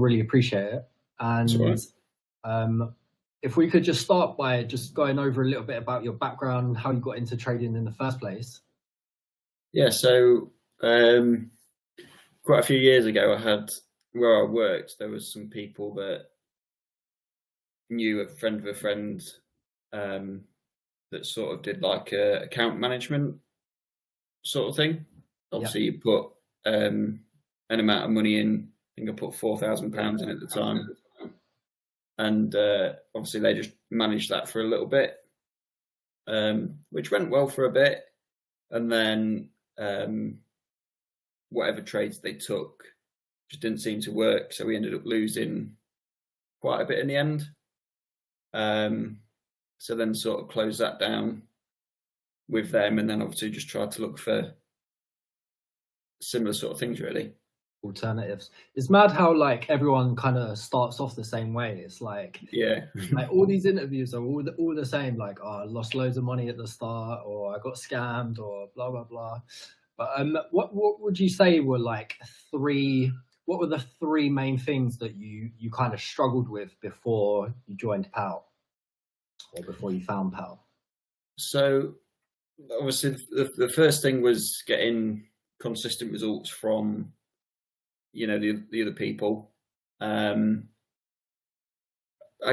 Really appreciate it. And if we could just start by just going over a little bit about your background, how you got into trading in the first place. Yeah, so quite a few years ago, where I worked, there was some people that knew a friend of a friend that sort of did like a account management sort of thing. Obviously, you put an amount of money in. I think I put £4,000 in at the time, and obviously they just managed that for a little bit, which went well for a bit, and then whatever trades they took just didn't seem to work, so we ended up losing quite a bit in the end. So then sort of closed that down with them, and then obviously just tried to look for similar sort of things, really. Alternatives. It's mad how like everyone kind of starts off the same way. It's like, like all these interviews are all the same. Like, oh, I lost loads of money at the start, or I got scammed, or blah blah blah. But what would you say were like what were the three main things that you kind of struggled with before you joined POW, or before you found POW? So obviously the first thing was getting consistent results from the other people. I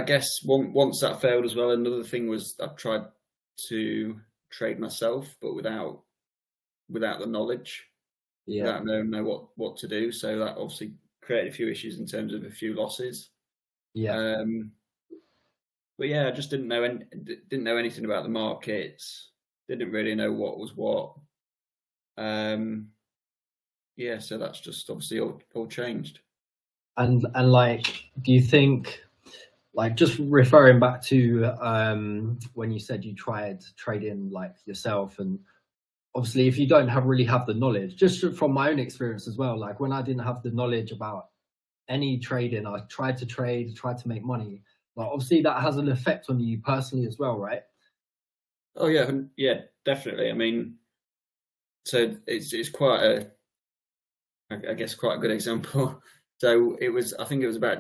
guess once that failed as well, another thing was I tried to trade myself, but without the knowledge, without knowing what to do. So that obviously created a few issues in terms of a few losses. But yeah, I just didn't know anything about the markets. Didn't really know what was what. So that's just obviously all changed. And like, do you think, like, just referring back to when you said you tried trading like yourself, and obviously if you don't really have the knowledge, just from my own experience as well, like when I didn't have the knowledge about any trading, I tried to trade, tried to make money. Like obviously that has an effect on you personally as well, right? Oh yeah, definitely. I mean, so it's quite I guess quite a good example. So I think it was about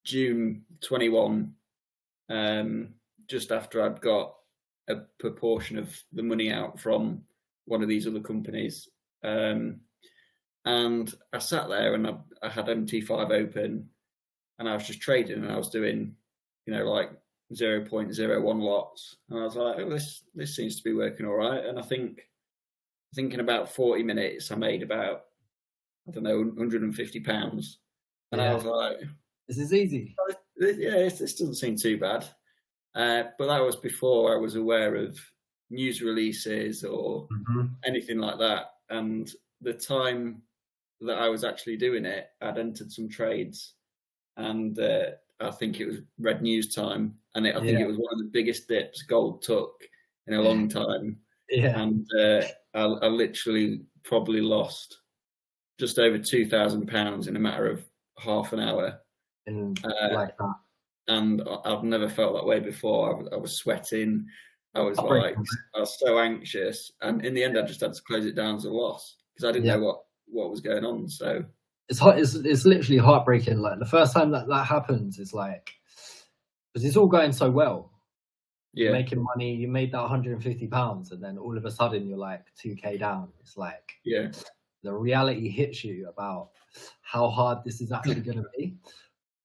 June 21, just after I'd got a proportion of the money out from one of these other companies. And I sat there and I had MT5 open, and I was just trading, and I was doing, like 0.01 lots. And I was like, oh, this seems to be working all right. And I think in about 40 minutes, I made about, I don't know, £150. And I was like, this is easy. Yeah, this doesn't seem too bad. But that was before I was aware of news releases or anything like that. And the time that I was actually doing it, I'd entered some trades, and I think it was red news time. And I think it was one of the biggest dips gold took in a long time. And I literally probably lost just over £2,000 in a matter of half an hour. Like that. And I've never felt that way before. I was sweating. I was so anxious. And in the end, I just had to close it down as a loss because I didn't know what was going on. So it's literally heartbreaking. Like the first time that happens is like, because it's all going so well. You're making money. You made that £150, and then all of a sudden you're like 2K down. It's like the reality hits you about how hard this is actually going to be.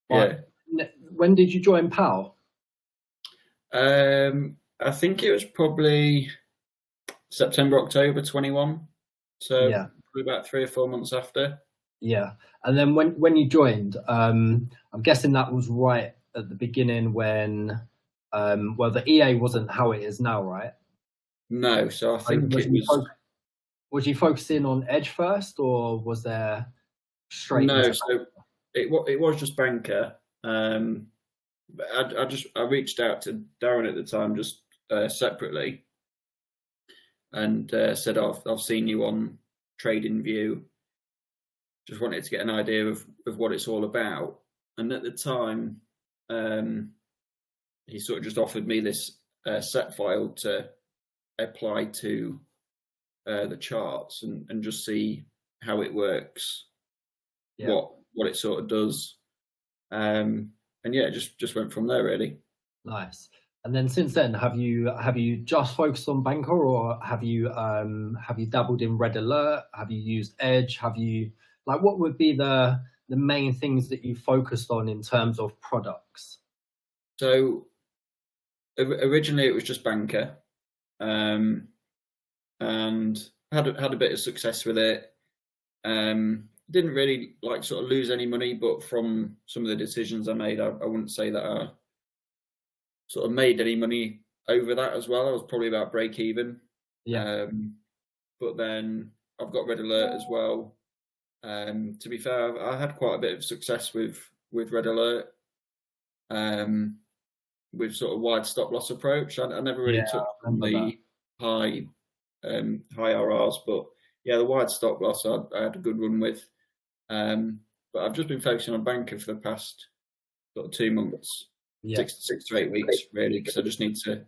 But when did you join POW? I think it was probably September, October 21. So probably about 3 or 4 months after. Yeah. And then when you joined, I'm guessing that was right at the beginning when, well, the EA wasn't how it is now, right? No. So I think was you focusing on Edge first, or was there straight? No, so it was just banker. I reached out to Darren at the time, just separately, and said, I've seen you on TradingView. Just wanted to get an idea of what it's all about. And at the time, he sort of just offered me this set file to apply to the charts and just see how it works, what it sort of does. and yeah, just went from there really. Nice. And then since then, have you just focused on Banker, or have you dabbled in Red Alert? Have you used Edge? Have you, like, what would be the main things that you focused on in terms of products? So originally it was just Banker, and had a bit of success with it. Didn't really like sort of lose any money, but from some of the decisions I made, I wouldn't say that I sort of made any money over that as well. I was probably about break even. Yeah. But then I've got Red Alert as well. To be fair, I had quite a bit of success with Red Alert, with sort of wide stop loss approach. I never really took on the high RRs, but yeah, the wide stop loss I had a good run with. But I've just been focusing on Banker for the past sort of 2 months. 6 to 8 weeks really, because I just need to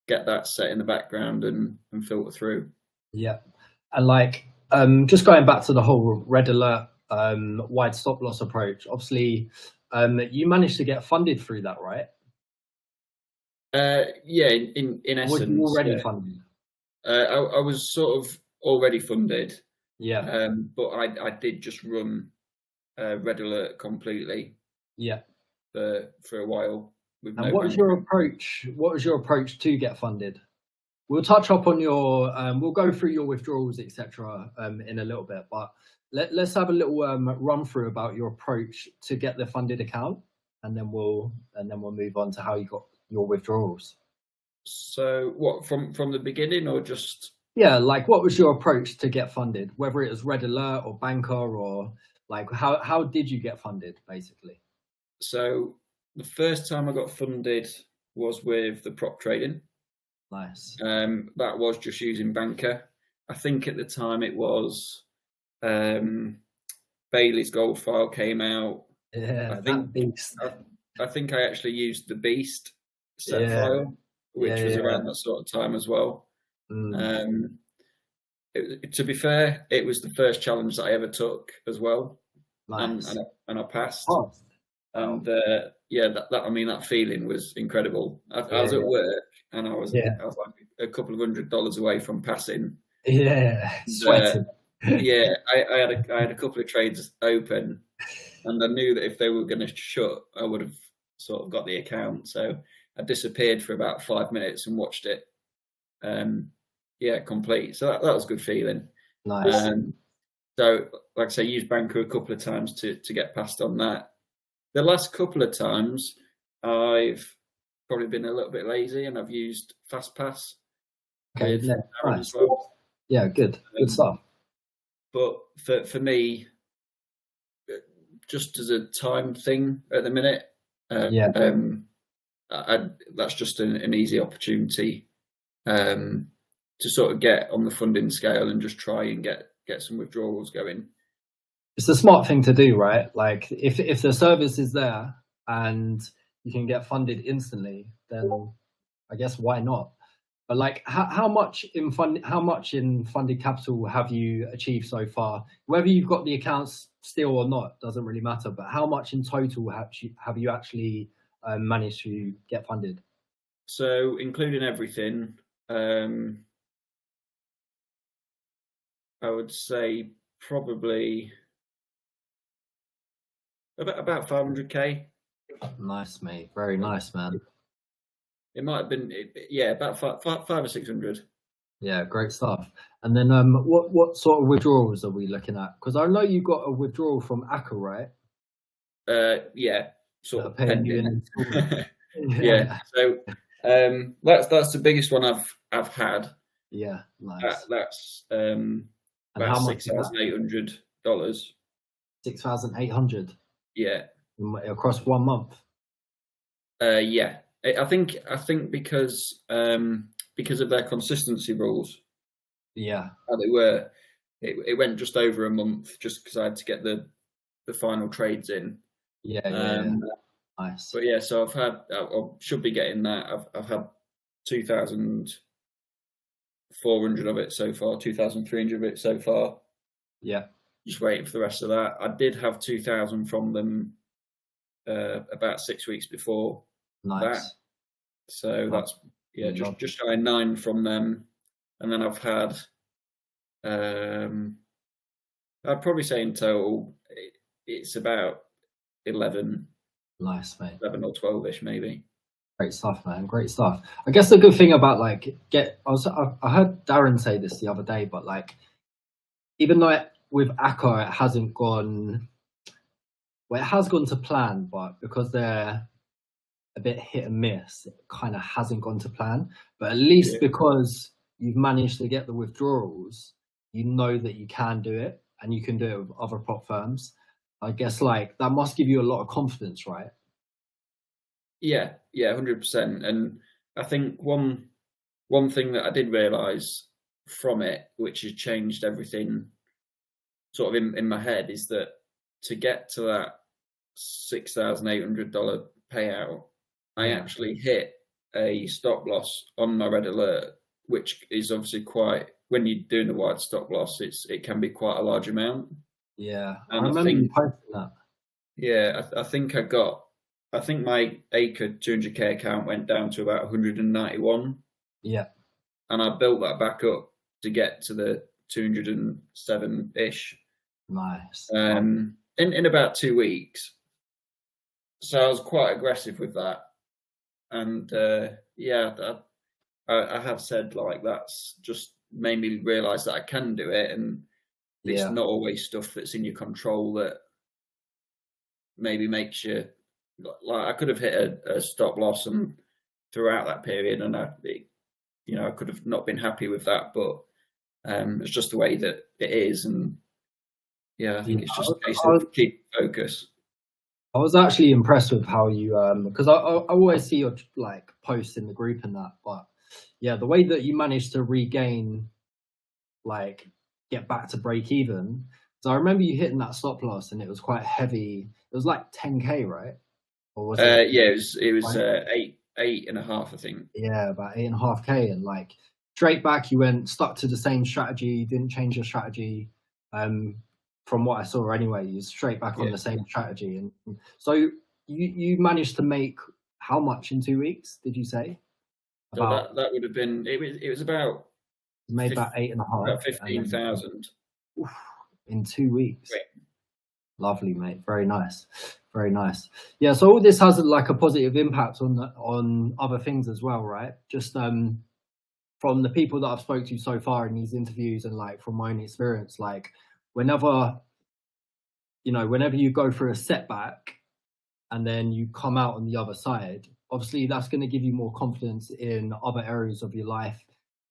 get that set in the background and filter through. Yeah. And like just going back to the whole Red Alert wide stop loss approach, obviously you managed to get funded through that, right? Yeah, in essence. Was you already funded? I was sort of already funded. Yeah. But I did just run Red Alert completely. Yeah. For a while. And what was your approach? What was your approach to get funded? We'll touch up on your. We'll go through your withdrawals, etc. In a little bit, but let's have a little run through about your approach to get the funded account, and then we'll move on to how you got your withdrawals. So, what from the beginning, or just? Yeah, like what was your approach to get funded? Whether it was Red Alert or Banker, or like how did you get funded, basically? So the first time I got funded was with the prop trading. Nice. That was just using Banker. I think at the time it was Bailey's gold file came out. Yeah, that beast. I think I actually used the Beast set file, which was around that sort of time as well. To be fair, it was the first challenge that I ever took as well. Nice. And I passed. Oh. And that feeling was incredible. I was at work and I was like a couple of $100 away from passing. Yeah, sweating. I had a couple of trades open, and I knew that if they were going to shut, I would have sort of got the account. So I disappeared for about 5 minutes and watched it. Complete. So that was a good feeling. Nice. So, like I say, used Banker a couple of times to get past on that. The last couple of times, I've probably been a little bit lazy and I've used FastPass. Okay, nice. Well. Yeah, good stuff. But for me, just as a time thing at the minute, that's just an easy opportunity to sort of get on the funding scale and just try and get some withdrawals going. It's a smart thing to do, right? Like if the service is there and you can get funded instantly, then I guess why not? But like, how much in funded capital have you achieved so far? Whether you've got the accounts still or not doesn't really matter. But how much in total have you actually managed to get funded? So including everything, I would say probably about 500k. Nice, mate. Very nice, man. It might have been, about 500 or 600. Yeah, great stuff. And then what sort of withdrawals are we looking at? Because I know you got a withdrawal from AQRE, right? Sort of paying you in. Yeah. So that's the biggest one I've had. Yeah, nice. That's about $6,800. $6,800. Yeah. Across 1 month. Yeah. I think because of their consistency rules. Yeah. How they were, it went just over a month just because I had to get the final trades in. Yeah. Nice. But yeah, so I should be getting that. I've had 2,400 of it so far, 2,300 of it so far. Yeah. Just waiting for the rest of that. I did have 2,000 from them about 6 weeks before Nice. that. So that's just shy of 9 from them, and then I've had I'd probably say in total it's about 11. Nice, mate. 11 or 12ish maybe. Great stuff, man. Great stuff. I guess the good thing about like I heard Darren say this the other day, but like even though with AQRE it hasn't gone, well, it has gone to plan, but because they're a bit hit and miss, it kind of hasn't gone to plan. But at least because you've managed to get the withdrawals, you know that you can do it, and you can do it with other prop firms. I guess like that must give you a lot of confidence, right? Yeah, 100%. And I think one thing that I did realise from it, which has changed everything sort of in my head, is that to get to that $6,800 payout, I actually hit a stop loss on my red alert, which is obviously quite, when you're doing the wide stop loss, it can be quite a large amount. Yeah, and I remember you posting that. Yeah, I think my AQRE 200k account went down to about 191. Yeah. And I built that back up to get to the 207-ish. Nice. In about 2 weeks. So I was quite aggressive with that. And I have said like that's just made me realise that I can do it, and it's not always stuff that's in your control that maybe makes you like. I could have hit a stop loss and throughout that period, and I could have not been happy with that, but it's just the way that it is, and I think it's just a case of keep focus. I was actually impressed with how you because I always see your like posts in the group and that, but the way that you managed to regain, like get back to break even. So I remember you hitting that stop loss and it was quite heavy. It was like 10k, right? Or was it? It was 8.5, I think. Yeah, about 8.5k, and like straight back you stuck to the same strategy, didn't change your strategy. From what I saw anyway, you straight back on the same strategy. And so you managed to make how much in 2 weeks, did you say? So that would have been, it was about, you made about 8.5. About 15,000. In 2 weeks. Great. Lovely, mate. Very nice. Very nice. Yeah, so all this has like a positive impact on other things as well, right? Just from the people that I've spoke to so far in these interviews, and like from my own experience, like whenever you go through a setback and then you come out on the other side, obviously that's going to give you more confidence in other areas of your life,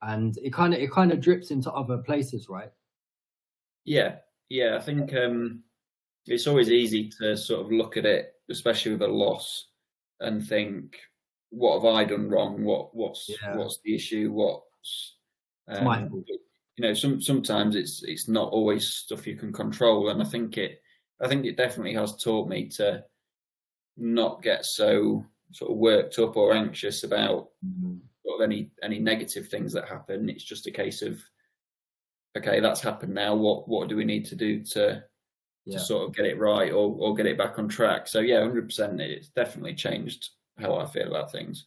and it kind of drips into other places, right? I think it's always easy to sort of look at it, especially with a loss, and think, what have I done wrong? What's the issue? Sometimes it's not always stuff you can control, and I think it definitely has taught me to not get so sort of worked up or anxious about sort of any negative things that happen. It's just a case of, okay, that's happened now. What do we need to do to sort of get it right or get it back on track? So 100%, it's definitely changed how I feel about things.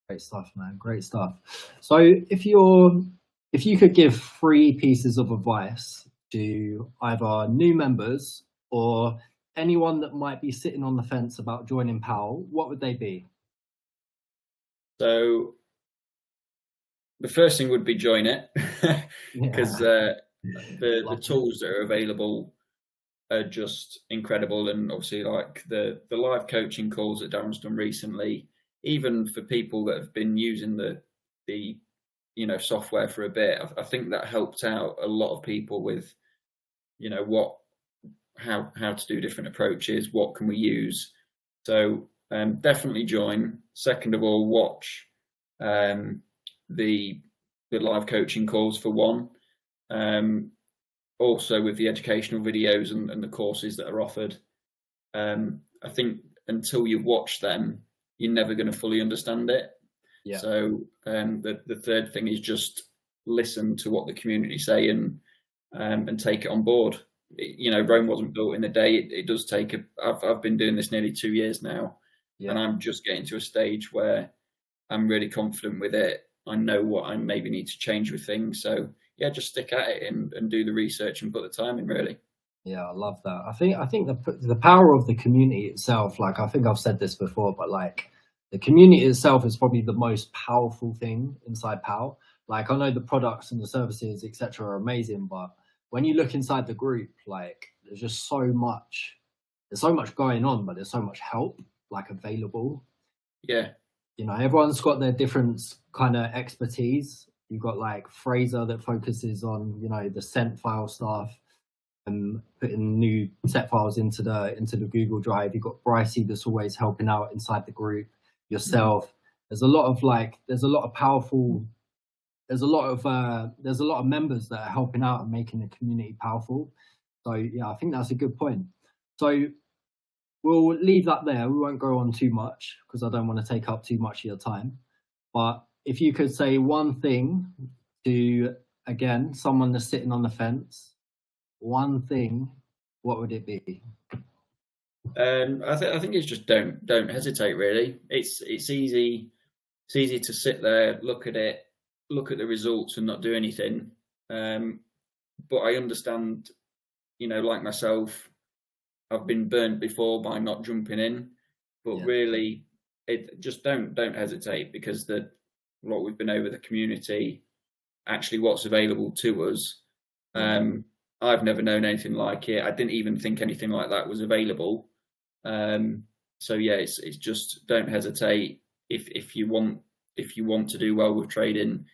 Great stuff, man. Great stuff. So if you could give 3 pieces of advice to either new members or anyone that might be sitting on the fence about joining POW, what would they be? So the first thing would be join it, because the tools that are available are just incredible. And obviously like the live coaching calls that Darren's done recently, even for people that have been using the software for a bit, I think that helped out a lot of people with how to do different approaches, what can we use. So definitely join. Second of all, watch the live coaching calls for one. Also with the educational videos and the courses that are offered. I think until you've watched them, you're never going to fully understand it. Yeah. So the third thing is just listen to what the community say and take it on board. Rome wasn't built in a day. It does take I've been doing this nearly 2 years now, and I'm just getting to a stage where I'm really confident with it. I know what I maybe need to change with things. So yeah, just stick at it and do the research and put the time in, really. Yeah, I love that. I think the power of the community itself, like I think I've said this before, but like the community itself is probably the most powerful thing inside POW. Like I know the products and the services, etc., are amazing, but when you look inside the group, like there's just so much going on, but there's so much help like available. Yeah. Everyone's got their different kind of expertise. You've got like Fraser that focuses on, the sent file stuff and putting new set files into the Google Drive. You've got Brycey that's always helping out inside the group, yourself. There's a lot of members that are helping out and making the community powerful. So yeah, I think that's a good point. So we'll leave that there. We won't go on too much because I don't want to take up too much of your time. But if you could say one thing to, again, someone that's sitting on the fence, one thing, what would it be? I think it's just don't hesitate. Really, it's easy to sit there, look at it, look at the results, and not do anything. But I understand, like myself, I've been burnt before by not jumping in. But really, just don't hesitate, because what we've been over the community, actually what's available to us. I've never known anything like it. I didn't even think anything like that was available. So yeah, it's just don't hesitate. If you want to do well with trading,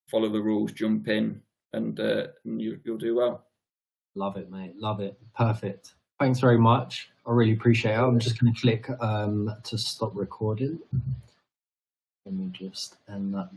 follow the rules, jump in, and you'll do well. Love it, mate. Love it. Perfect. Thanks very much. I really appreciate it. I'm just going to click to stop recording. Let me just end that.